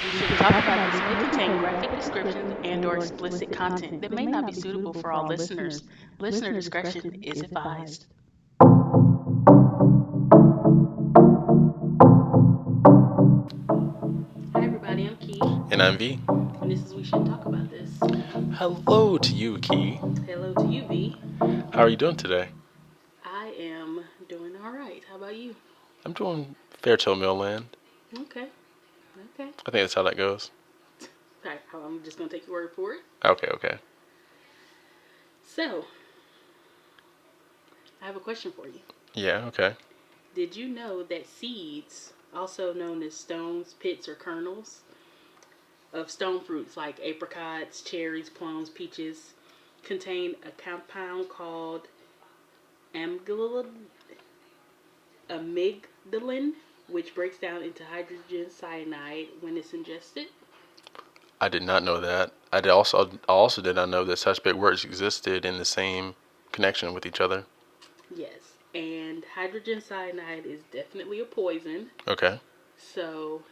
We Shouldn't Talk About This may contain graphic descriptions and/or explicit content that may not be suitable for all listeners. Listener discretion is advised. Hi, everybody. I'm Key, And I'm V. and this is We Shouldn't Talk About This. Hello to you, Key. Hello to you, V. How are you doing today? I am doing all right. How about you? I'm doing Fairtale Millland. Okay. Okay. I think that's how that goes. All right. I'm just gonna take your word for it. Okay. So, I have a question for you. Yeah, okay. Did you know that seeds, also known as stones, pits, or kernels, of stone fruits like apricots, cherries, plums, peaches, contain a compound called amygdalin, amygdalin, which breaks down into hydrogen cyanide when it's ingested? I did not know that. I also did not know that such big words existed in the same connection with each other. Yes. And hydrogen cyanide is definitely a poison. Okay. So,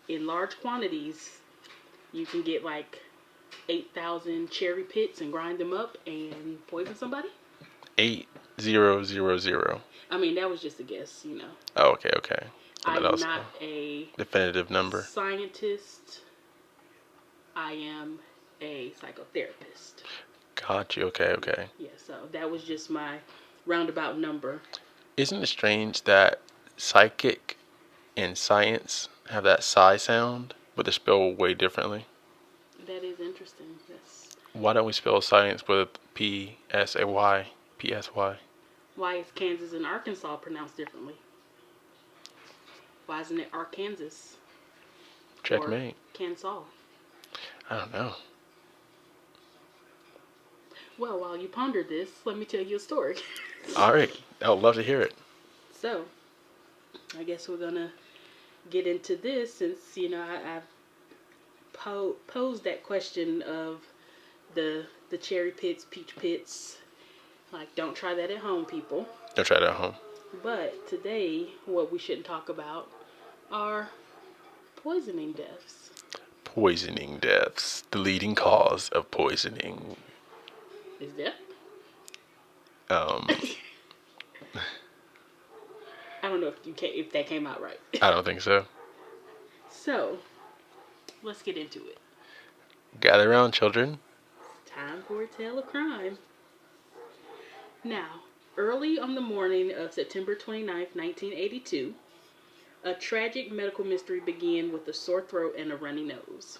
in large quantities, you can get like 8,000 cherry pits and grind them up and poison somebody. 8000. I mean, that was just a guess. Oh, okay. I thought that I'm was not a a definitive number. scientist. I am a psychotherapist. Got you. Okay. Yeah, so that was just my roundabout number. Isn't it strange that psychic and science have that psi sound, but they're spelled way differently? That is interesting. Yes. Why don't we spell science with P-S-A-Y, P-S-Y? Why is Kansas and Arkansas pronounced differently? Why isn't it Arkansas or Checkmate. Kansas? I don't know. Well, while you ponder this, let me tell you a story. All right. I would love to hear it. So, I guess we're gonna get into this since I've posed that question of the cherry pits, peach pits. Like, don't try that at home, people. Don't try that at home. But today, what we shouldn't talk about are poisoning deaths. Poisoning deaths. The leading cause of poisoning. Is death? Um, I don't know if that came out right. I don't think so. So, let's get into it. Gather around, children. Time for a tale of crime. Now, early on the morning of September 29th, 1982, a tragic medical mystery began with a sore throat and a runny nose.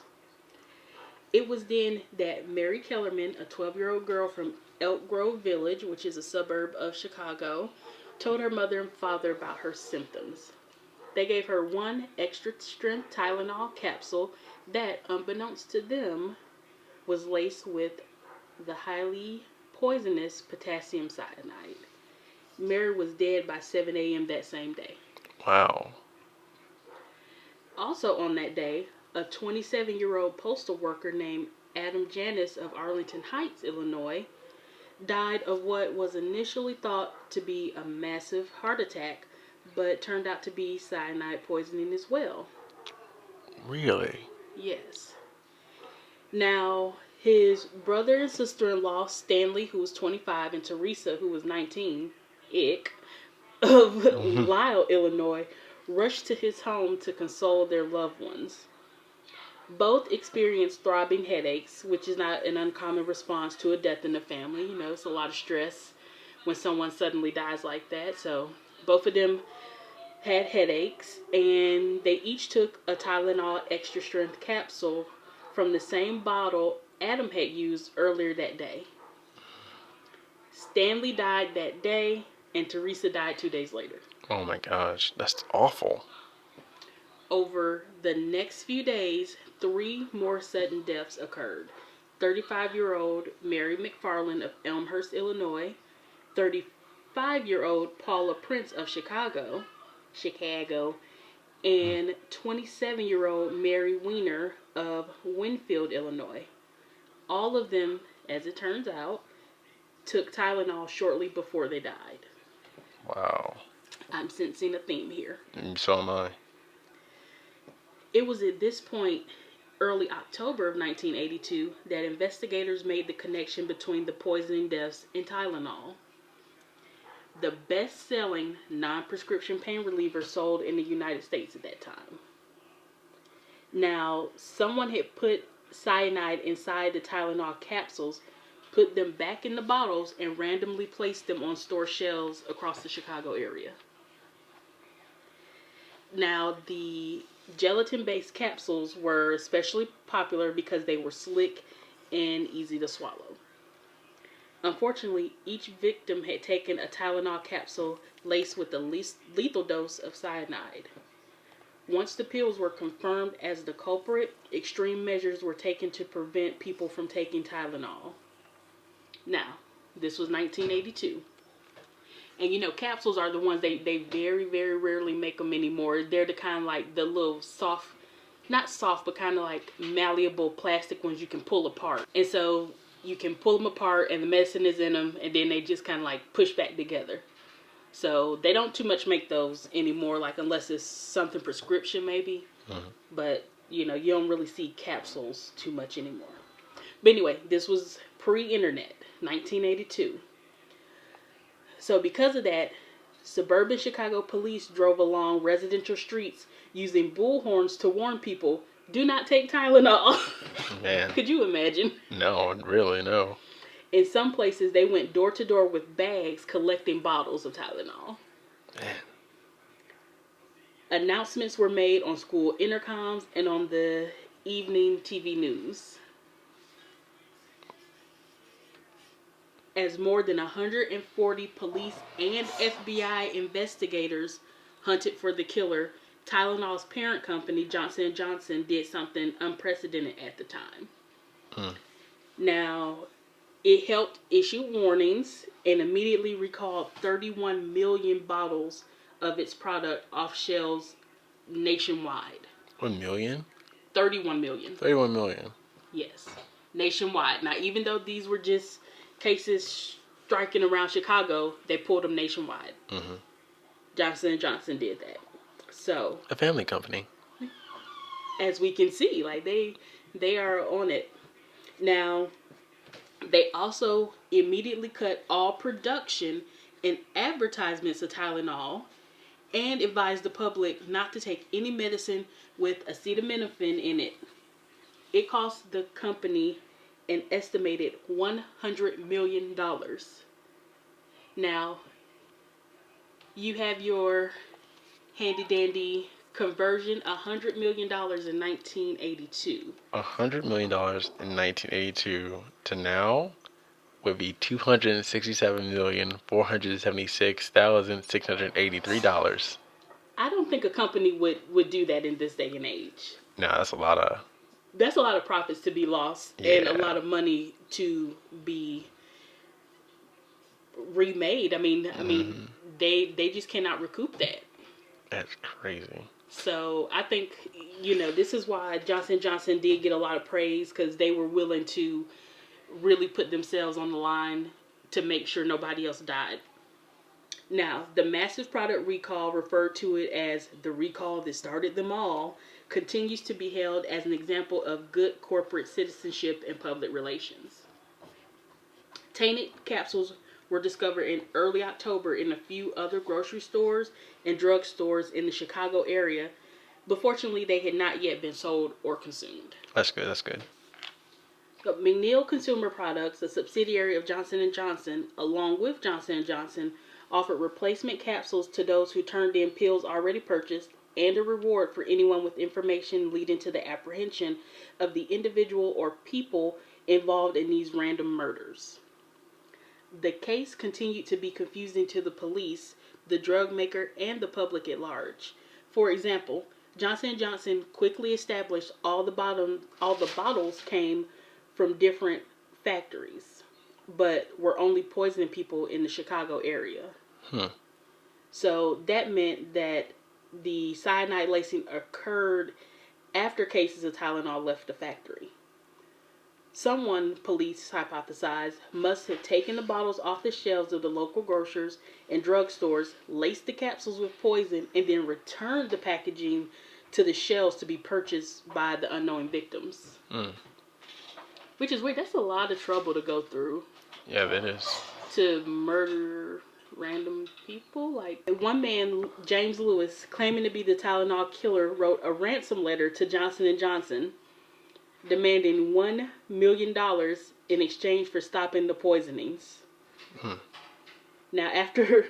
It was then that Mary Kellerman, a 12-year-old girl from Elk Grove Village, which is a suburb of Chicago, told her mother and father about her symptoms. They gave her one extra strength Tylenol capsule that, unbeknownst to them, was laced with the highly poisonous potassium cyanide. Mary was dead by 7 a.m. that same day. Wow. Also on that day, a 27-year-old postal worker named Adam Janis of Arlington Heights, Illinois, died of what was initially thought to be a massive heart attack, but turned out to be cyanide poisoning as well. Really? Yes. Now, his brother and sister-in-law, Stanley, who was 25, and Teresa, who was 19, of Lisle, Illinois, rushed to his home to console their loved ones. Both experienced throbbing headaches, which is not an uncommon response to a death in the family. It's a lot of stress when someone suddenly dies like that. So, both of them had headaches, and they each took a Tylenol extra strength capsule from the same bottle Adam had used earlier that day. Stanley died that day, and Teresa died 2 days later. Oh my gosh. That's awful. Over the next few days, 3 more sudden deaths occurred. 35-year-old Mary McFarland of Elmhurst, Illinois, 35-year-old Paula Prince of Chicago, and 27-year-old Mary Weiner of Winfield, Illinois. All of them, as it turns out, took Tylenol shortly before they died. Wow. I'm sensing a theme here. So am I. It was at this point, early October of 1982, that investigators made the connection between the poisoning deaths and Tylenol, the best-selling non-prescription pain reliever sold in the United States at that time. Now, someone had put cyanide inside the Tylenol capsules, put them back in the bottles, and randomly placed them on store shelves across the Chicago area. Now, the gelatin-based capsules were especially popular because they were slick and easy to swallow. Unfortunately, each victim had taken a Tylenol capsule laced with the least lethal dose of cyanide. Once the pills were confirmed as the culprit, extreme measures were taken to prevent people from taking Tylenol. Now, this was 1982. And you know, capsules are the ones they very, very rarely make them anymore. They're the kind of like the little soft, not soft, but kind of like malleable plastic ones you can pull apart. And so you can pull them apart and the medicine is in them, and then they just kind of like push back together. So they don't too much make those anymore, like unless it's something prescription maybe. Mm-hmm. But you know, you don't really see capsules too much anymore. But anyway, this was pre-internet, 1982. So because of that, suburban Chicago police drove along residential streets using bullhorns to warn people, do not take Tylenol. Man. Could you imagine? No, really, no. In some places, they went door to door with bags collecting bottles of Tylenol. Man. Announcements were made on school intercoms and on the evening TV news. As more than 140 police and FBI investigators hunted for the killer, Tylenol's parent company, Johnson & Johnson, did something unprecedented at the time. Now, it helped issue warnings and immediately recalled 31 million bottles of its product off shelves nationwide. 1 million? 31 million. 31 million. Yes, nationwide. Now, even though these were just cases striking around Chicago, they pulled them nationwide. Mm-hmm. Johnson & Johnson did that. So a family company. As we can see, like they are on it. Now, they also immediately cut all production and advertisements of Tylenol and advised the public not to take any medicine with acetaminophen in it. It cost the company an estimated $100 million. Now, you have your handy dandy conversion, $100 million in 1982. $100 million in 1982 to now would be $267,476,683. I don't think a company would do that in this day and age. No, that's a lot of profits to be lost, and a lot of money to be remade. I mean, they just cannot recoup that. That's crazy. So I think, this is why Johnson & Johnson did get a lot of praise, because they were willing to really put themselves on the line to make sure nobody else died. Now, the massive product recall, referred to it as the recall that started them all, continues to be held as an example of good corporate citizenship and public relations. Tainted capsules were discovered in early October in a few other grocery stores and drug stores in the Chicago area, but fortunately they had not yet been sold or consumed. That's good. But McNeil Consumer Products, a subsidiary of Johnson & Johnson, along with Johnson & Johnson, offered replacement capsules to those who turned in pills already purchased, and a reward for anyone with information leading to the apprehension of the individual or people involved in these random murders. The case continued to be confusing to the police, the drug maker, and the public at large. For example, Johnson & Johnson quickly established all the bottles came from different factories, but were only poisoning people in the Chicago area. So that meant that the cyanide lacing occurred after cases of Tylenol left the factory. Someone, police hypothesized, must have taken the bottles off the shelves of the local grocers and drugstores, laced the capsules with poison, and then returned the packaging to the shelves to be purchased by the unknowing victims. Which is weird. That's a lot of trouble to go through. Yeah, it is. To murder random people. Like, one man, James Lewis, claiming to be the Tylenol killer, wrote a ransom letter to Johnson & Johnson demanding $1 million in exchange for stopping the poisonings. Now, after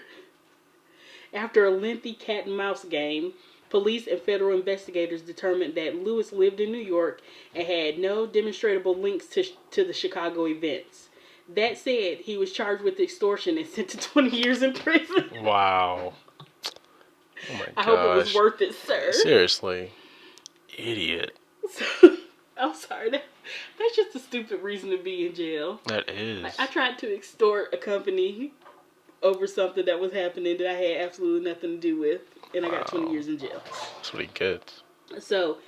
a lengthy cat and mouse game, police and federal investigators determined that Lewis lived in New York and had no demonstrable links to the Chicago events. That said, he was charged with extortion and sent to 20 years in prison. Wow. Oh my gosh. I hope it was worth it, sir. Seriously. Idiot. I'm sorry. That's just a stupid reason to be in jail. That is. Like, I tried to extort a company over something that was happening that I had absolutely nothing to do with, and I got 20 years in jail. That's what he gets. So,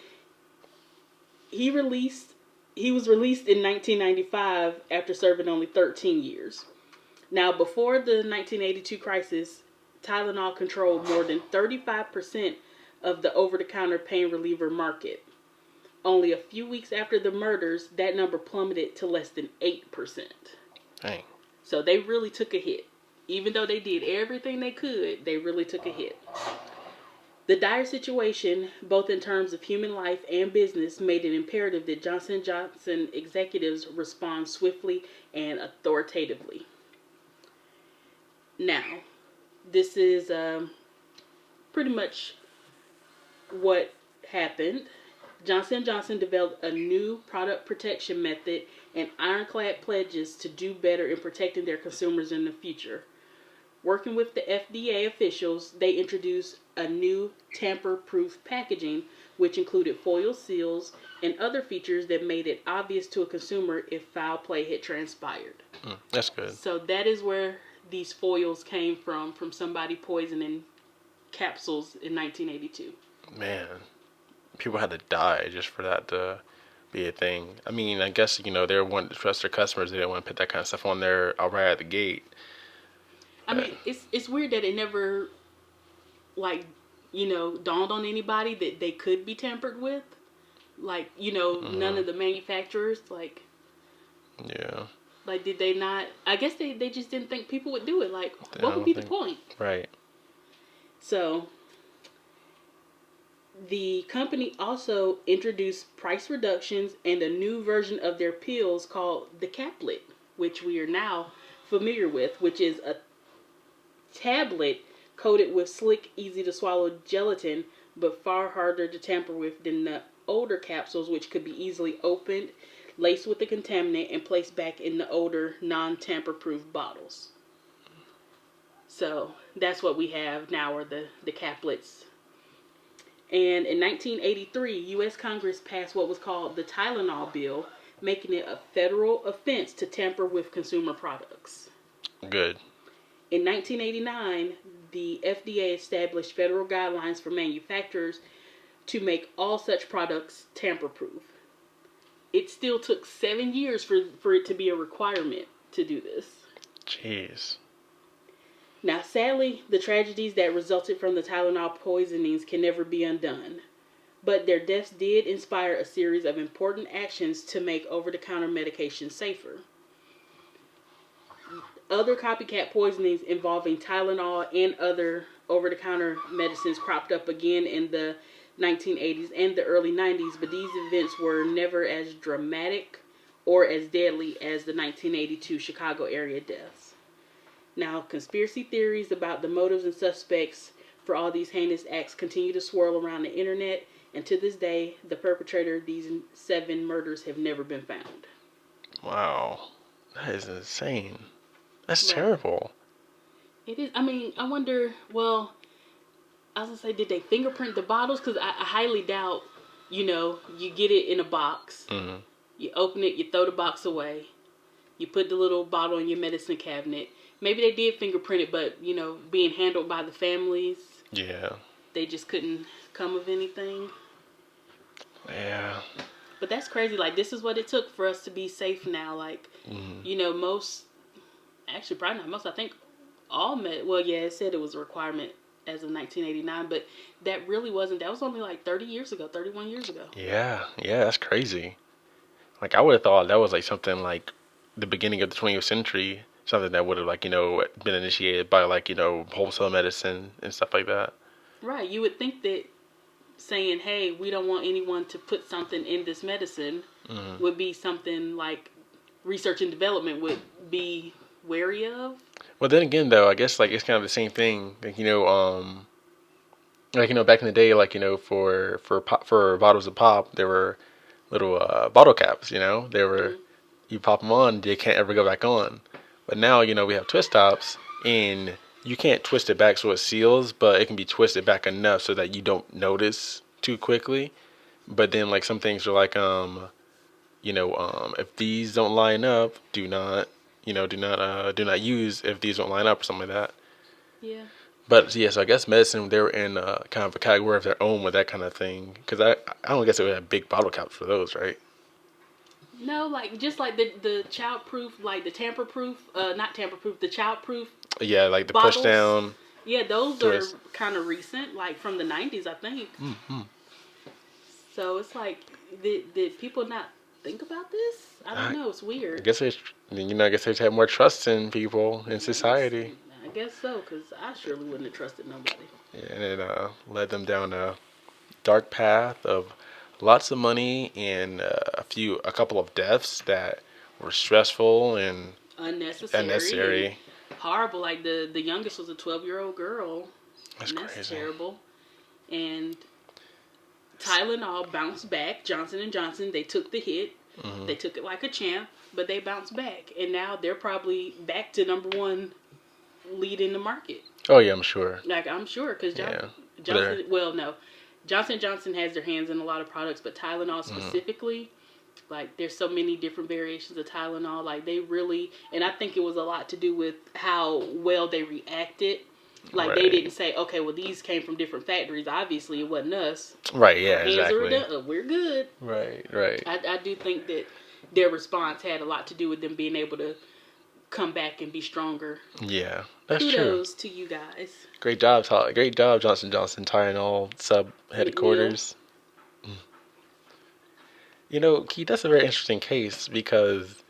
he was released in 1995 after serving only 13 years. Now, before the 1982 crisis, Tylenol controlled more than 35% of the over-the-counter pain reliever market. Only a few weeks after the murders, that number plummeted to less than 8%. Dang. So they really took a hit. Even though they did everything they could, they really took a hit. The dire situation, both in terms of human life and business, made it imperative that Johnson & Johnson executives respond swiftly and authoritatively. Now, this is pretty much what happened. Johnson & Johnson developed a new product protection method and ironclad pledges to do better in protecting their consumers in the future. Working with the FDA officials, they introduced a new tamper-proof packaging, which included foil seals and other features that made it obvious to a consumer if foul play had transpired. That's good. So that is where these foils came from somebody poisoning capsules in 1982. Man, people had to die just for that to be a thing. I mean, I guess, they wanted to trust their customers. They didn't want to put that kind of stuff on there right at the gate. I mean, it's weird that it never, dawned on anybody that they could be tampered with. None of the manufacturers, Yeah. did they not? I guess they just didn't think people would do it. What would be the point? Right. So, the company also introduced price reductions and a new version of their pills called the caplet, which we are now familiar with, which is a tablet coated with slick, easy-to-swallow gelatin, but far harder to tamper with than the older capsules, which could be easily opened, laced with the contaminant, and placed back in the older, non-tamper-proof bottles. So that's what we have now, are the caplets. And in 1983, U.S. Congress passed what was called the Tylenol Bill, making it a federal offense to tamper with consumer products. Good. In 1989, the FDA established federal guidelines for manufacturers to make all such products tamper-proof. It still took 7 years for it to be a requirement to do this. Jeez. Now, sadly, the tragedies that resulted from the Tylenol poisonings can never be undone. But their deaths did inspire a series of important actions to make over-the-counter medication safer. Other copycat poisonings involving Tylenol and other over-the-counter medicines cropped up again in the 1980s and the early 90s, but these events were never as dramatic or as deadly as the 1982 Chicago area deaths. Now, conspiracy theories about the motives and suspects for all these heinous acts continue to swirl around the internet, and to this day, the perpetrator of these 7 murders have never been found. Wow. That is insane. That's Right. terrible. It is. I mean, I wonder, well, I was going to say, did they fingerprint the bottles? Because I highly doubt, you get it in a box. Mm-hmm. You open it, you throw the box away. You put the little bottle in your medicine cabinet. Maybe they did fingerprint it, but, being handled by the families. Yeah. They just couldn't come of anything. Yeah. But that's crazy. This is what it took for us to be safe now. Most, actually probably not most, I think all it said it was a requirement as of 1989, but that really wasn't. That was only like 30 years ago, 31 years ago. Yeah, yeah, that's crazy. Like I would have thought that was like something like the beginning of the 20th century, something that would have like been initiated by like wholesale medicine and stuff like that. Right. You would think that saying, "Hey, we don't want anyone to put something in this medicine," would be something like research and development would be wary of. Well, then again, though, I guess like it's kind of the same thing. Like back in the day, like for bottles of pop, there were little bottle caps. They were Mm. you pop them on, they can't ever go back on. But now we have twist tops, and you can't twist it back so it seals, but it can be twisted back enough so that you don't notice too quickly. But then like some things are like if these don't line up, do not use if these don't line up or something like that. Yeah. But yeah, so I guess medicine they were in kind of a category of their own with that kind of thing. Because I don't guess they would have big bottle caps for those, right? No, like just like the child proof, like the tamper proof, not tamper proof, the child proof Yeah, like the push bottles. down. Yeah, those Twist. are kind of recent, like from the 90s, I think. Mm-hmm. So it's like, did people not think about this? I don't know. It's I weird. guess I guess they have more trust in people in society. I guess so, because I surely wouldn't have trusted nobody. Yeah, and it led them down a dark path of lots of money and a couple of deaths that were stressful and Unnecessary and unnecessary. horrible. Like the youngest was a 12-year-old girl. That's And that's crazy. terrible. And Tylenol bounced back. Johnson and Johnson, they took the hit. Mm-hmm. They took it like a champ, but they bounced back, and now they're probably back to number one lead in the market. Oh yeah, I'm sure. Like I'm sure, because Yeah. Johnson. Well, no, Johnson and Johnson has their hands in a lot of products, but Tylenol specifically, like there's so many different variations of Tylenol. Like they really, and I think it was a lot to do with how well they reacted. Like they Right. didn't say, okay, well these came from different factories. Obviously, it wasn't us. Right. Yeah. Hands Exactly. are we're good. Right. Right. I do think that their response had a lot to do with them being able to come back and be stronger. Yeah. That's Kudos to you guys. true. Great job, Johnson Johnson, Tylenol sub headquarters. Keith, that's a very interesting case because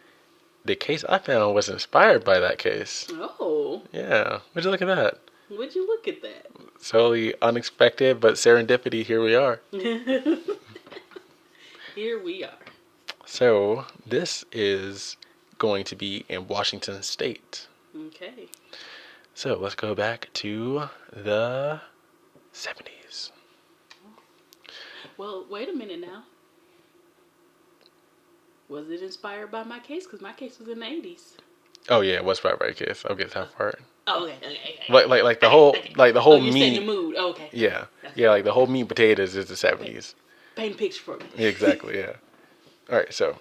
the case I found was inspired by that case. Oh, Yeah. Would you look at that? would you look at that? Totally unexpected, but serendipity. Here we are. Here we are. So this is going to be in Washington State. Okay. So let's go back to the 70s. Well, wait a minute now. Was it inspired by my case? Because my case was in the 80s. Oh yeah, what's right case? I'll get that part. Oh, okay. Like the whole Oh, you're meat. setting the mood. Oh, okay. Yeah, Okay. yeah, like the whole meat and potatoes is the 70s. Paint a picture for me. Exactly. Yeah. All right. So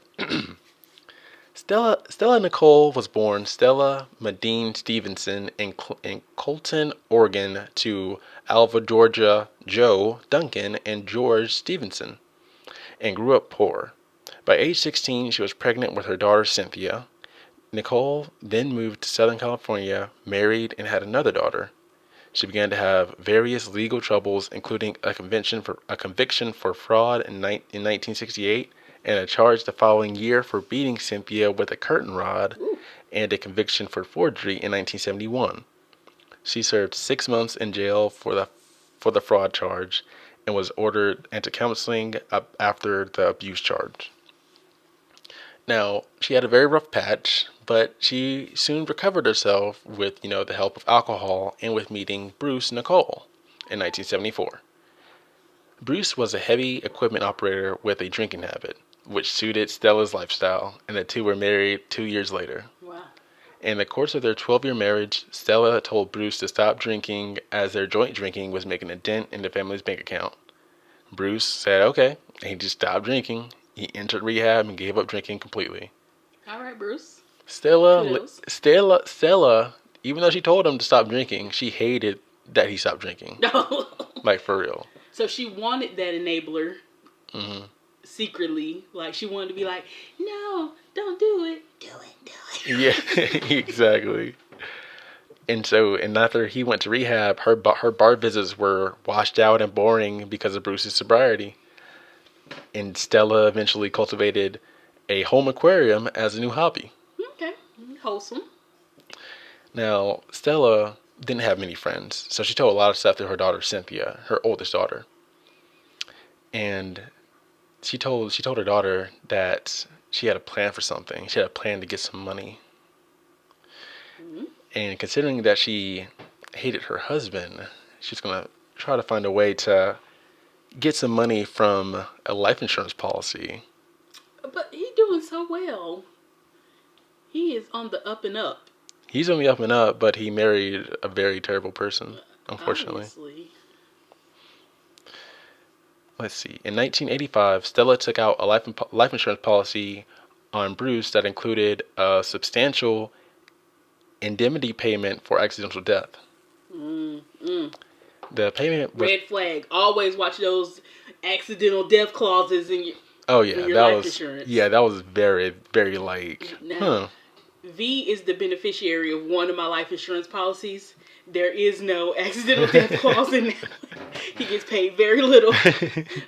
Stella Nicole was born Stella Medine Stevenson in Colton, Oregon, to Alva Georgia Joe Duncan and George Stevenson, and grew up poor. By age 16, she was pregnant with her daughter Cynthia. Nicole then moved to Southern California, married, and had another daughter. She began to have various legal troubles, including a conviction for fraud in 1968, and a charge the following year for beating Cynthia with a curtain rod, Ooh. and a conviction for forgery in 1971. She served 6 months in jail for the fraud charge, and was ordered into counseling after the abuse charge. Now, she had a very rough patch, but she soon recovered herself with, the help of alcohol and with meeting Bruce Nicole in 1974. Bruce was a heavy equipment operator with a drinking habit, which suited Stella's lifestyle, and the two were married 2 years later. Wow. In the course of their 12-year marriage, Stella told Bruce to stop drinking as their joint drinking was making a dent in the family's bank account. Bruce said okay, and he just stopped drinking. He entered rehab and gave up drinking completely. All right, Bruce. Stella, Kudos. even though she told him to stop drinking, she hated that he stopped drinking. No. Like, for real. So she wanted that enabler Hmm. secretly. Like, she wanted to be like, no, don't do it. Do it. Yeah, exactly. And after he went to rehab, her bar visits were washed out and boring because of Bruce's sobriety. And Stella eventually cultivated a home aquarium as a new hobby. Okay. Wholesome. Now, Stella didn't have many friends, so she told a lot of stuff to her daughter Cynthia, her oldest daughter. And she told her daughter that she had a plan for something. She had a plan to get some money. Mm-hmm. And considering that she hated her husband, she's gonna try to find a way to get some money from a life insurance policy. But he doing so well. He is on the up and up. He's on the up and up, but he married a very terrible person, unfortunately. Obviously. Let's see. In 1985, Stella took out a life insurance policy on Bruce that included a substantial indemnity payment for accidental death. Mm-mm. The payment was Red flag. Always watch those accidental death clauses in yeah, your that life was insurance. very very like Now, V is the beneficiary of one of my life insurance policies. There is no accidental death clause in that. He gets paid very little,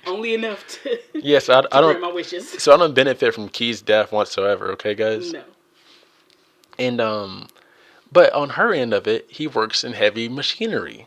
only enough to, Yes, to I grant don't. my wishes. So I don't benefit from Key's death whatsoever. Okay, guys. No. And but on her end of it, he works in heavy machinery.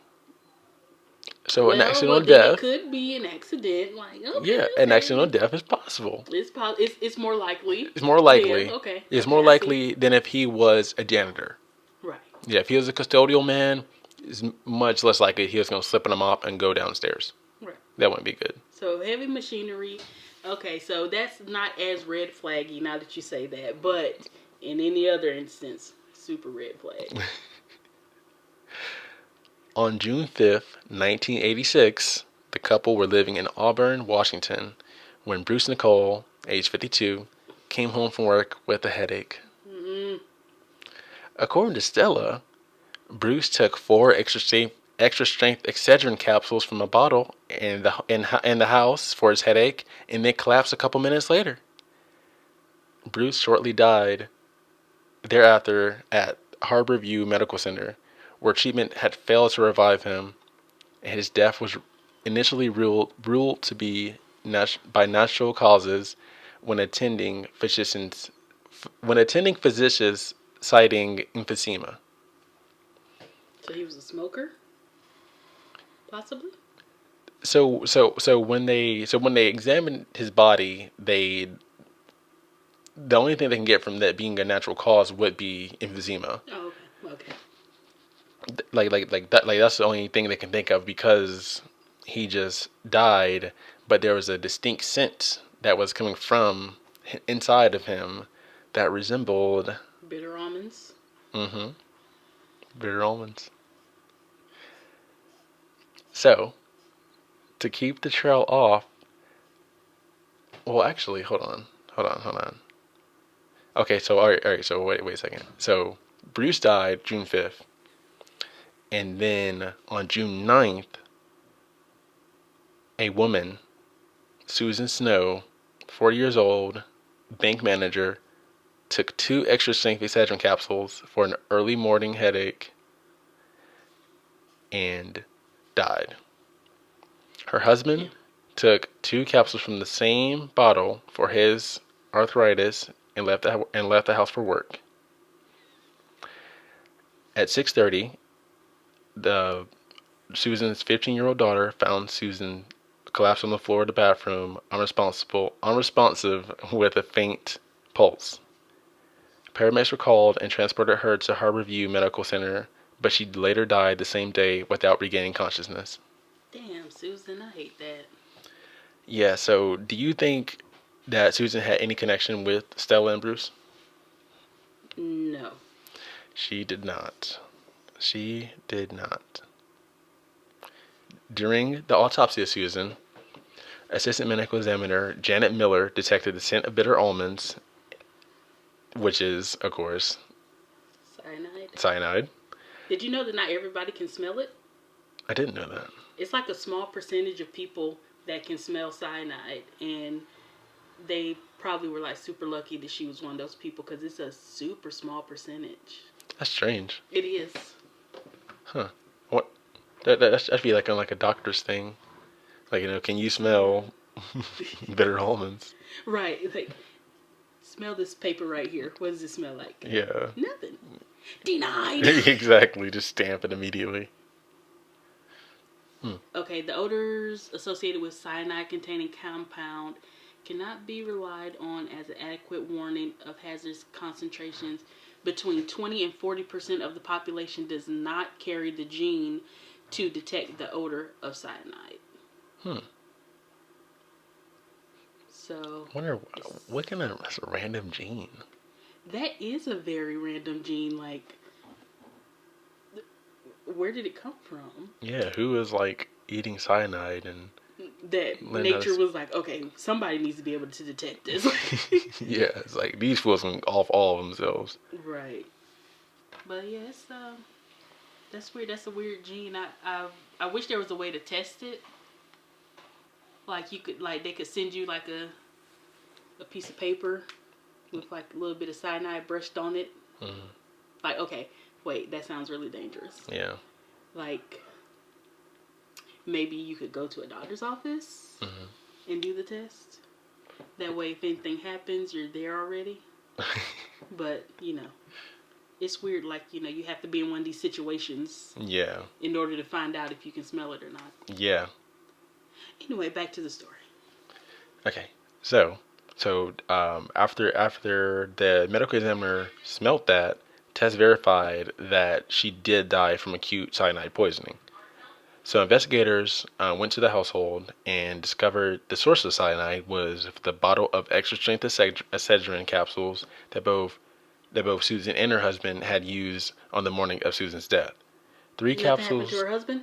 So an Well, accidental then it death, could be an accident. Like, yeah, okay, an okay. accidental death is possible. It's more likely. It's more likely. Yeah, okay. It's Okay, more I see. likely than if he was a janitor. Right. Yeah, if he was a custodial man, it's much less likely he was going to slip in a mop and go downstairs. Right. That wouldn't be good. So heavy machinery. Okay, so that's not as red flaggy now that you say that, but in any other instance, super red flag. On June 5th, 1986, the couple were living in Auburn, Washington, when Bruce Nicole, age 52, came home from work with a headache. Mm-mm. According to Stella, Bruce took 4 extra strength Excedrin capsules from a bottle in the house for his headache, and then collapsed a couple minutes later. Bruce shortly died thereafter at Harborview Medical Center, where treatment had failed to revive him, and his death was initially ruled to be by natural causes when attending physicians citing emphysema. So he was a smoker, possibly. So when they examined his body, the only thing they can get from that being a natural cause would be emphysema. Oh, okay. Okay. That's the only thing they can think of because he just died, but there was a distinct scent that was coming from inside of him that resembled Bitter almonds. mm-hmm, bitter almonds. So, to keep the trail off, well, actually, hold on. Okay, so all right. So wait a second. So Bruce died June 5th, and then on June 9th, a woman, Susan Snow, 40 years old, bank manager, took 2 extra strength Excedrin capsules for an early morning headache and died. Her husband took 2 capsules from the same bottle for his arthritis and left the house for work. At 6:30, the Susan's 15-year-old daughter found Susan collapsed on the floor of the bathroom, unresponsive with a faint pulse. Paramedics were called and transported her to Harborview Medical Center, but she later died the same day without regaining consciousness. Damn, Susan, I hate that. Yeah, so do you think that Susan had any connection with Stella and Bruce? No. She did not. She did not. During the autopsy of Susan, Assistant Medical Examiner Janet Miller detected the scent of bitter almonds, which is, of course, cyanide. Did you know that not everybody can smell it? I didn't know that. It's like a small percentage of people that can smell cyanide, and they probably were like super lucky that she was one of those people because it's a super small percentage. That's strange. It is. Huh. What? That should be like on like a doctor's thing. Like, can you smell bitter almonds? Right. Like, smell this paper right here. What does it smell like? Yeah. Nothing. Denied. Exactly. Just stamp it immediately. Okay, the odors associated with cyanide containing compound cannot be relied on as an adequate warning of hazardous concentrations. Between 20 and 40% of the population does not carry the gene to detect the odor of cyanide. Hmm. So, I wonder what kind of that's a random gene. that is a very random gene. Like, where did it come from? Yeah, who is like eating cyanide and That nature was like, okay, somebody needs to be able to detect this. yeah, it's like these fools can off all of themselves. Right. But yeah, that's weird. That's a weird gene. I wish there was a way to test it. Like you could like they could send you like a piece of paper with like a little bit of cyanide brushed on it. Mm-hmm. Like, okay, wait, that sounds really dangerous. Yeah. Like maybe you could go to a doctor's office and do the test. That way, if anything happens, you're there already. But it's weird. Like you have to be in one of these situations. Yeah. In order to find out if you can smell it or not. Yeah. Anyway, back to the story. Okay. So after the medical examiner smelt that, test verified that she did die from acute cyanide poisoning. So investigators went to the household and discovered the source of cyanide was the bottle of extra strength Excedrin capsules that both Susan and her husband had used on the morning of Susan's death. 3 Nothing happened to capsules. her husband?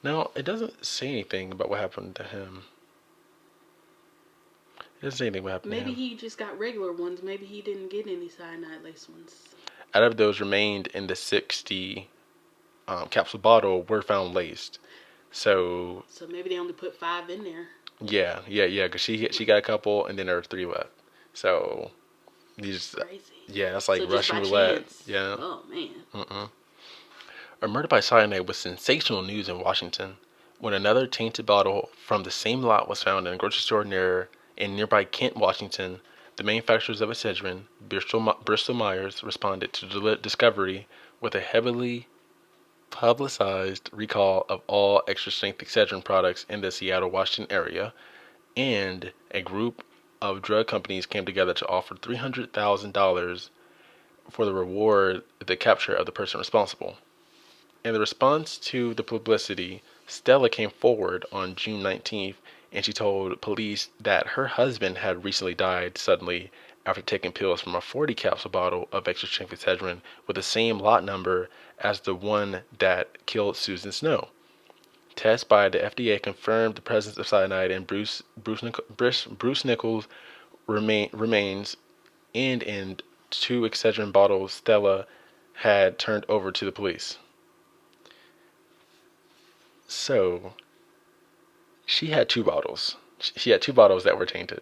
No, it doesn't say anything about what happened to him. It doesn't say anything what happened Maybe to him. he just got regular ones. Maybe he didn't get any cyanide laced ones. Out of those remained in the 60 capsule bottle were found laced. So Maybe they only put 5 in there. yeah. Because she got a couple, and then there were 3 left. So these, Crazy. yeah, that's like So Russian just by roulette. chance. Yeah. Oh man. A murder by cyanide was sensational news in Washington when another tainted bottle from the same lot was found in a grocery store in nearby Kent, Washington. The manufacturers of Excedrin, Bristol Myers, responded to the discovery with a heavily publicized recall of all extra-strength Excedrin products in the Seattle, Washington area, and a group of drug companies came together to offer $300,000 for the reward, the capture of the person responsible. In the response to the publicity, Stella came forward on June 19th and she told police that her husband had recently died suddenly after taking pills from a 40 capsule bottle of extra strength Excedrin with the same lot number as the one that killed Susan Snow. Tests by the FDA confirmed the presence of cyanide in Bruce Nichols' remains and in 2 Excedrin bottles Stella had turned over to the police. So, she had 2 bottles. She had 2 bottles that were tainted.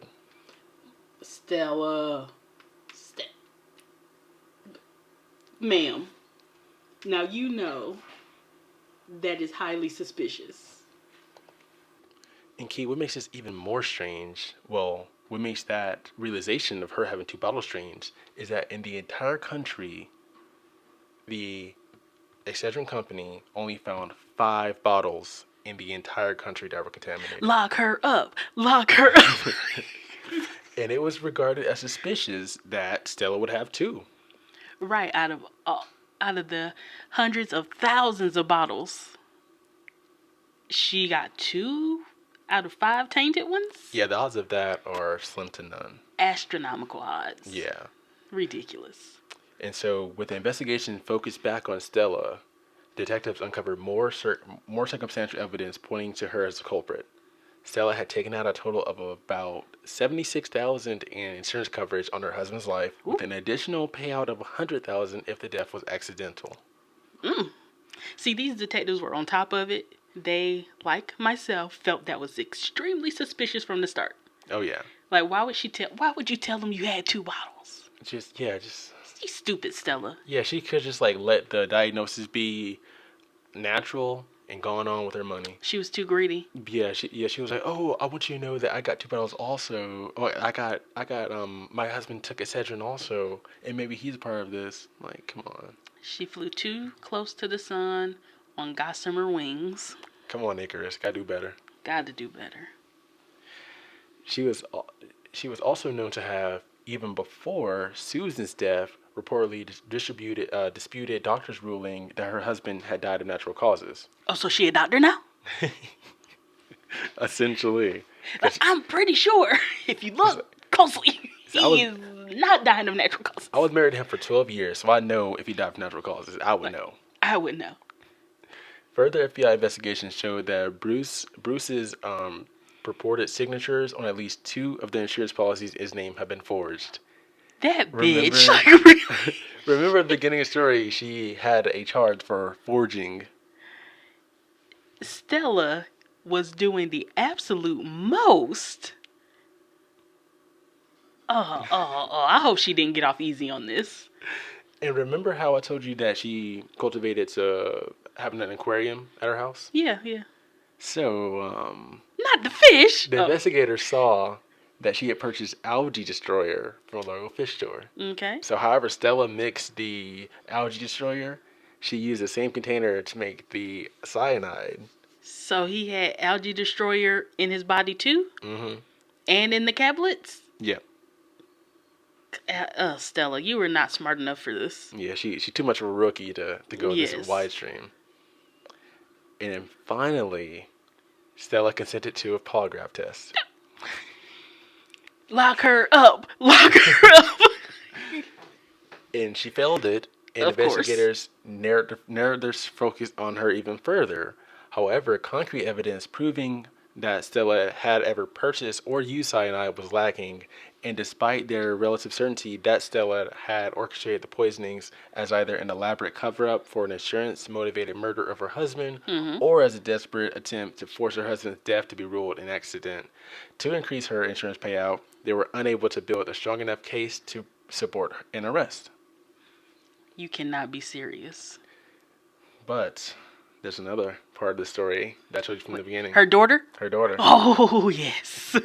Stella. Ma'am. Now you know that is highly suspicious. And Key, what makes this even more strange, well, what makes that realization of her having 2 bottles strange, is that in the entire country, the Excedrin company only found 5 bottles in the entire country that were contaminated. Lock her up. Lock her up. And it was regarded as suspicious that Stella would have 2. Right, out of the hundreds of thousands of bottles, she got 2 out of 5 tainted ones? Yeah, the odds of that are slim to none. Astronomical odds. Yeah. Ridiculous. And so, with the investigation focused back on Stella, detectives uncovered more circumstantial evidence pointing to her as the culprit. Stella had taken out a total of about $76,000 in insurance coverage on her husband's life, with an additional payout of $100,000 if the death was accidental. See, these detectives were on top of it. They, like myself, felt that was extremely suspicious from the start. Oh yeah. Like, why would you tell them you had 2 bottles? Just You stupid Stella. yeah. She could just like let the diagnosis be natural and gone on with her money. She was too greedy. She was like, "Oh, I want you to know that I got 2 bottles also. Oh, my husband took Excedrin also, and maybe he's a part of this." Like, come on. She flew too close to the sun on gossamer wings. Come on, Icarus, gotta do better. Got to do better. She was also known to have, even before Susan's death, reportedly disputed doctor's ruling that her husband had died of natural causes. Oh, so she a doctor now? Essentially. Like, I'm pretty sure if you look closely, he is not dying of natural causes. I was married to him for 12 years, so I know if he died of natural causes. I would know. I would know. Further FBI investigations showed that Bruce's purported signatures on at least 2 of the insurance policies in his name have been forged. That Remember- bitch. Like, really? Remember at the beginning of the story, she had a charge for forging. Stella was doing the absolute most. I hope she didn't get off easy on this. And remember how I told you that she cultivated to having an aquarium at her house? Yeah. So, Not the fish. the investigators saw that she had purchased algae destroyer from a local fish store. Okay. So, however Stella mixed the algae destroyer, she used the same container to make the cyanide. So he had algae destroyer in his body too? Mm-hmm. And in the tablets? Yeah. Stella, you were not smart enough for this. Yeah, she's too much of a rookie to go Yes. this widestream. And then finally, Stella consented to a polygraph test. Lock her up. And she failed it, and Of course. investigators narrowed their focus on her even further. However, concrete evidence proving that Stella had ever purchased or used cyanide was lacking, and despite their relative certainty that Stella had orchestrated the poisonings as either an elaborate cover-up for an insurance-motivated murder of her husband, or as a desperate attempt to force her husband's death to be ruled an accident. To increase her insurance payout, they were unable to build a strong enough case to support an arrest. You cannot be serious. But there's another part of the story that I told you from the beginning. Her daughter? Her daughter. Oh, yes.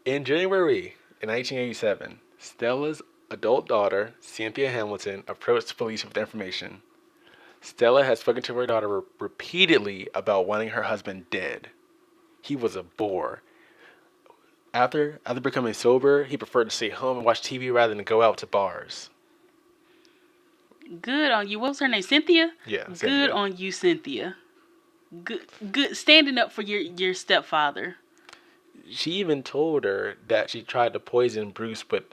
In January 1987, Stella's adult daughter, Cynthia Hamilton, approached the police with information. Stella had spoken to her daughter repeatedly about wanting her husband dead. He was a bore. After becoming sober, he preferred to stay home and watch TV rather than go out to bars. Good on you. What was her name? Cynthia? Yeah, Good Cynthia. on you, Cynthia. Good. Standing up for your stepfather. She even told her that she tried to poison Bruce with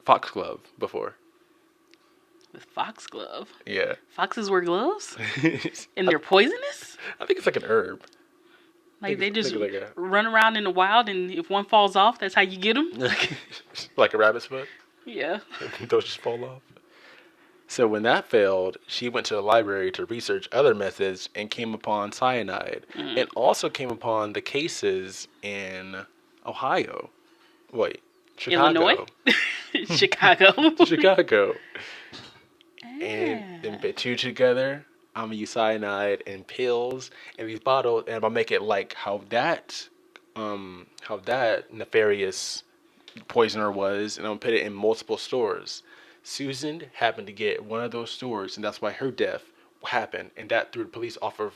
foxglove before. With foxglove. Yeah. Foxes wear gloves? And they're poisonous? I think it's like an herb. Like they just like a- run around in the wild, and if one falls off, that's how you get them? Like a rabbit's foot. Yeah. Those just fall off. So when that failed, she went to the library to research other methods and came upon cyanide, and also came upon the cases in Ohio. Wait, Chicago. Illinois? Chicago. Chicago. And then put 2 together. I'm gonna use cyanide and pills and these bottles, and I'm gonna make it like how that nefarious poisoner was, and I'm gonna put it in multiple stores. Susan happened to get one of those stores, and that's why her death happened, and that threw the police off of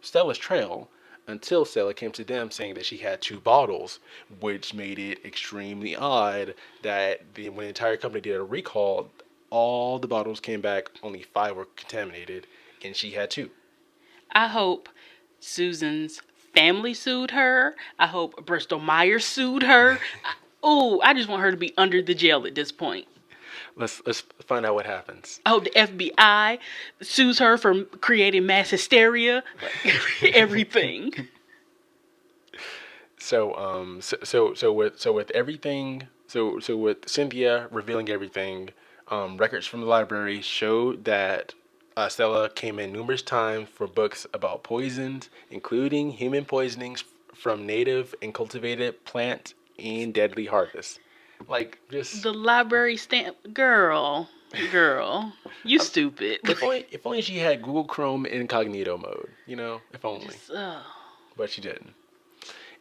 Stella's trail until Stella came to them saying that she had 2 bottles, which made it extremely odd that when the entire company did a recall, all the bottles came back, only 5 were contaminated, and she had 2. I hope Susan's family sued her. I hope Bristol Myers sued her. I just want her to be under the jail at this point. Let's find out what happens. I hope the FBI sues her for creating mass hysteria. Like, everything. So with everything, with Cynthia revealing everything, records from the library showed that Stella came in numerous times for books about poisons, including human poisonings from native and cultivated plant and deadly harvests. Like, just The library stamp, girl, you stupid. if only she had Google Chrome incognito mode, if only. Just, But she didn't.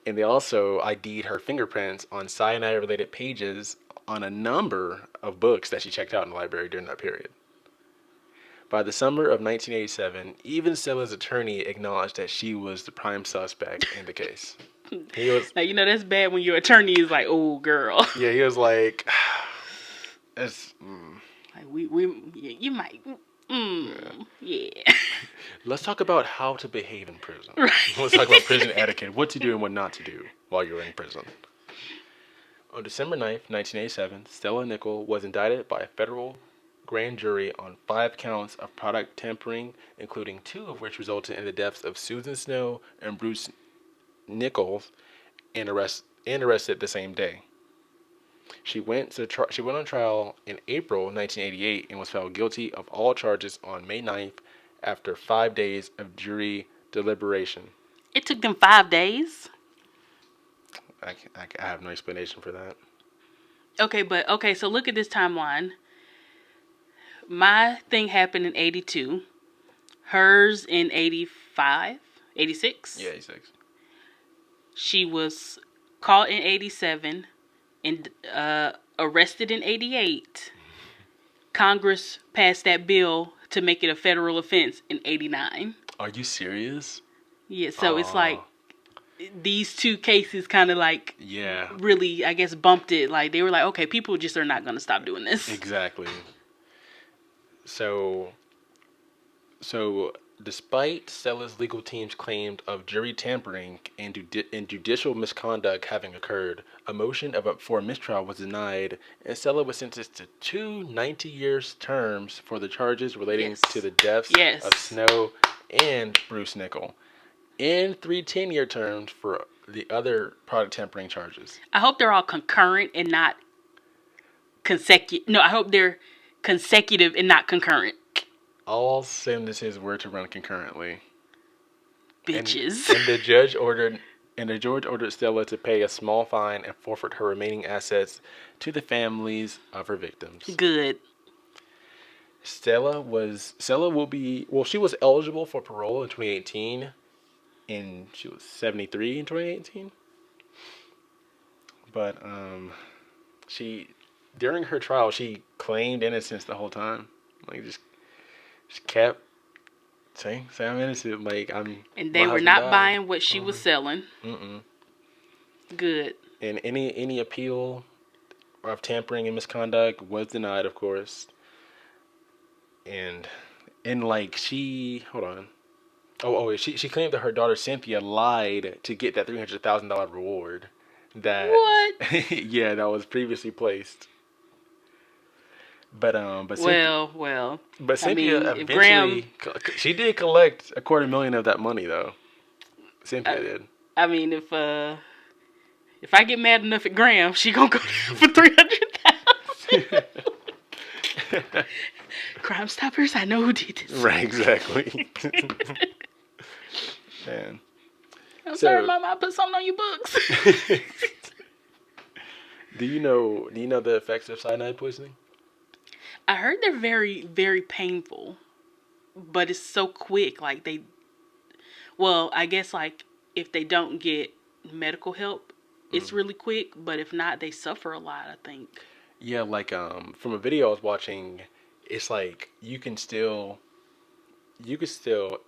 And they also ID'd her fingerprints on cyanide-related pages on a number of books that she checked out in the library during that period. By the summer of 1987, even Stella's attorney acknowledged that she was the prime suspect in the case. He was, now that's bad when your attorney is like, "Oh, girl." yeah, he was like, it's, Like you might, yeah. Let's talk about how to behave in prison. Right. Let's talk about prison etiquette, what to do and what not to do while you're in prison. On December 9th, 1987, Stella Nichol was indicted by a federal grand jury on 5 counts of product tampering, including 2 of which resulted in the deaths of Susan Snow and Bruce Nichols, and arrested the same day. She went on trial in April 1988 and was found guilty of all charges on May 9th after 5 days of jury deliberation. It took them 5 days. I have no explanation for that. Okay, so look at this timeline. My thing happened in 82. Hers in 85, 86. Yeah, 86. She was caught in 87 and arrested in 88. Congress passed that bill to make it a federal offense in 89. Are you serious? Yeah, so it's like these 2 cases kind of like really, I guess, bumped it. Like they were like, okay, people just are not going to stop doing this. Exactly. So despite Stella's legal team's claims of jury tampering and judicial misconduct having occurred, a motion for mistrial was denied, and Stella was sentenced to 2 90-year terms for the charges relating to the deaths of Snow and Bruce Nichol, and 3 10-year terms for the other product tampering charges. I hope they're all concurrent and not consecutive. No, I hope they're consecutive and not concurrent. All sentences were to run concurrently. Bitches. And the judge ordered Stella to pay a small fine and forfeit her remaining assets to the families of her victims. Good. She was eligible for parole in 2018, and she was 73 in 2018. But during her trial, she claimed innocence the whole time. Like just kept saying I'm innocent. Like and they were not buying what she was selling. Good. And any appeal of tampering and misconduct was denied, of course. And like she she claimed that her daughter Cynthia lied to get that $300,000 reward. What? Yeah, that was previously placed. But well. But Cynthia eventually she did collect $250,000 of that money though. Cynthia did. I mean, if I get mad enough at Graham, she gonna go for $300,000. Crime Stoppers, I know who did this. Right, exactly. Man. I'm sorry, Mama, I put something on your books. Do you know the effects of cyanide poisoning? I heard they're very, very painful, but it's so quick. Like I guess like if they don't get medical help, it's really quick. But if not, they suffer a lot, I think. Yeah, like from a video I was watching, it's like you can still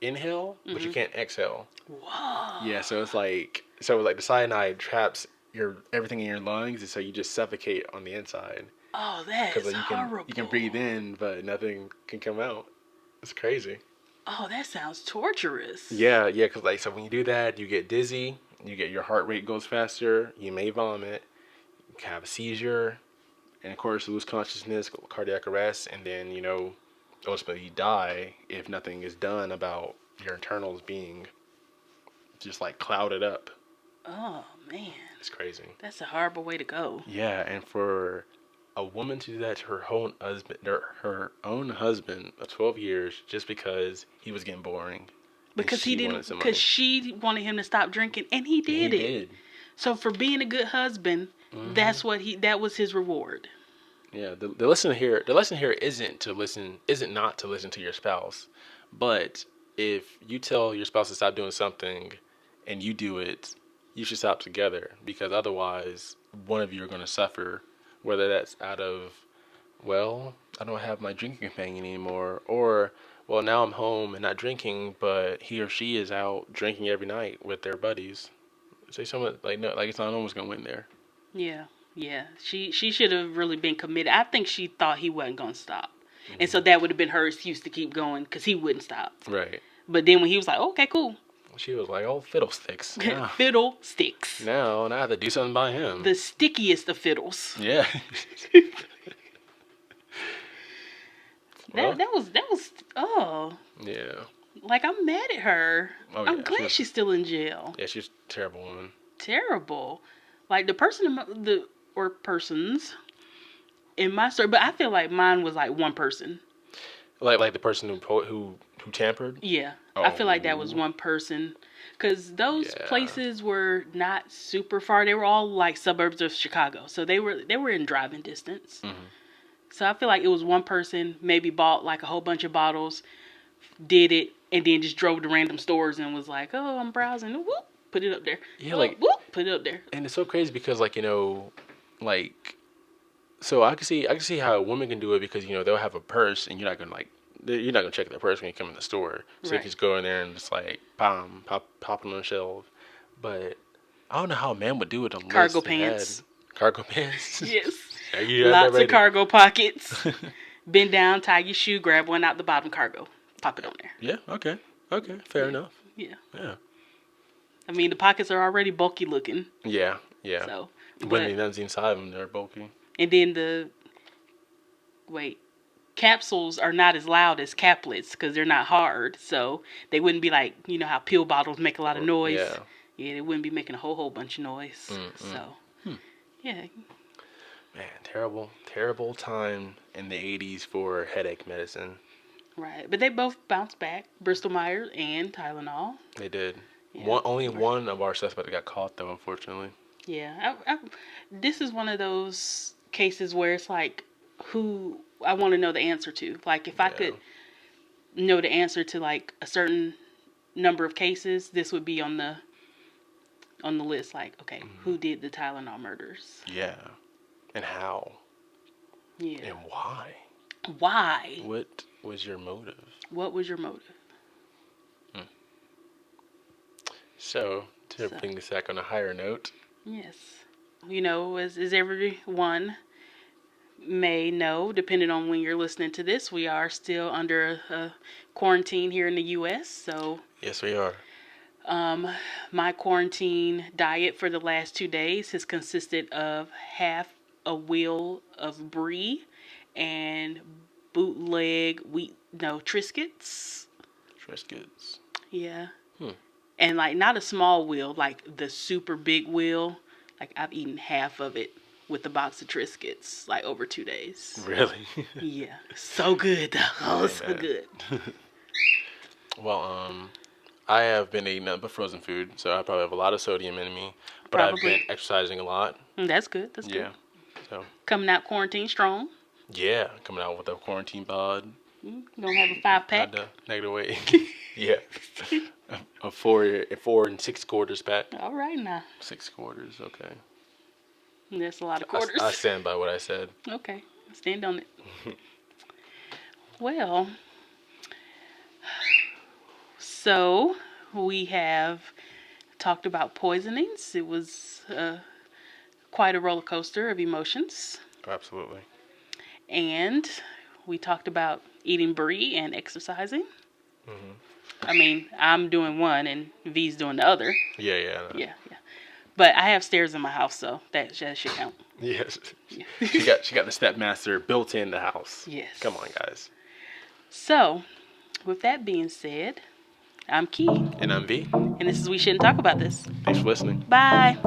inhale, but you can't exhale. Whoa. Yeah, so it's like the cyanide traps everything in your lungs, and so you just suffocate on the inside. Oh, that's horrible. You can breathe in, but nothing can come out. It's crazy. Oh, that sounds torturous. Yeah, because so when you do that, you get dizzy, your heart rate goes faster, you may vomit, you can have a seizure, and of course lose consciousness, cardiac arrest, and then ultimately you die if nothing is done about your internals being just like clouded up. Oh man, it's crazy. That's a horrible way to go. Yeah, and for a woman to do that to her own husband of 12 years just because he was getting boring. Because she wanted him to stop drinking, and he did it. So for being a good husband, That was his reward. Yeah, the lesson here isn't not to listen to your spouse, but if you tell your spouse to stop doing something and you do it, you should stop together because otherwise one of you are going to suffer, whether that's out of, well, I don't have my drinking companion anymore, or, well, now I'm home and not drinking, but he or she is out drinking every night with their buddies. Say someone like no, like it's not almost going to win there. Yeah, yeah. She should have really been committed. I think she thought he wasn't gonna stop, and so that would have been her excuse to keep going because he wouldn't stop. Right. But then when he was like, "Okay, cool," She was like, "Oh, fiddlesticks." Now, fiddlesticks. now I have to do something by him. The stickiest of fiddles. Yeah. Well, That was yeah. like I'm mad at her. Oh, I'm yeah, glad she's still in jail. Yeah, she's a terrible woman. Terrible. Like the persons in my story, but I feel like mine was like one person. Like the person who tampered. Yeah, Oh. I feel like that was one person, because those Yeah. places were not super far. They were all like suburbs of Chicago, so they were in driving distance. Mhm. So I feel like it was one person, maybe bought like a whole bunch of bottles, did it, and then just drove to random stores and was like, "Oh, I'm browsing." Whoop, put it up there. Yeah, Oh, like, whoop, put it up there. and it's so crazy because like, so I can see how a woman can do it because they'll have a purse and you're not gonna check their purse when you come in the store, so you Right. can just go in there and just like pop it on the shelf. But I don't know how a man would do it unless Cargo they had pants. cargo pants. Yes. Yeah, you have that Lots of ready. cargo pockets. Bend down, tie your shoe, grab one out the bottom cargo, pop it on there. Yeah. Okay. Fair enough. Yeah. Yeah. I mean, the pockets are already bulky looking. Yeah. So, When nothing's inside them, they're bulky. and then capsules are not as loud as caplets because they're not hard. So they wouldn't be like, how pill bottles make a lot of noise. Yeah. Yeah, they wouldn't be making a whole bunch of noise. Mm-mm. So, yeah. Man, terrible time in the 80s for headache medicine. Right. But they both bounced back, Bristol Myers and Tylenol. They did. Yeah. Only one of our suspects got caught, though, unfortunately. Yeah. This is one of those cases where it's like, who I want to know the answer to. Like, if I could know the answer to like a certain number of cases, this would be on the list. Like, okay, who did the Tylenol murders? Yeah. And how? Yeah. And why? Why? What was your motive? What was your motive? So, to bring this back on a higher note. Yes. As everyone may know, depending on when you're listening to this, we are still under a quarantine here in the U.S. So, Yes, we are. my quarantine diet for the last 2 days has consisted of half a wheel of brie and bootleg Triscuits. Triscuits. Yeah. And like not a small wheel, like the super big wheel. Like I've eaten half of it with the box of Triscuits, like over 2 days. Really? Yeah. So good though. Oh, so good. Well, I have been eating nothing but frozen food, so I probably have a lot of sodium in me. But I've been exercising a lot. That's good. That's good. Yeah. So. Coming out quarantine strong. Yeah, coming out with a quarantine bod. You gonna have a 5-pack? Negative weight. Yeah. A 4 and 6 quarters pack. All right now. 6 quarters, okay. That's a lot of quarters. I stand by what I said. Okay, stand on it. Well, so we have talked about poisonings. It was quite a roller coaster of emotions. Absolutely. And we talked about eating brie and exercising. Mm-hmm. I mean, I'm doing one and V's doing the other. Yeah. Yeah. But I have stairs in my house, so that should count. Yes. She got the stepmaster built in the house. Yes. Come on, guys. So, with that being said, I'm Key. And I'm V. And this is We Shouldn't Talk About This. Thanks for listening. Bye.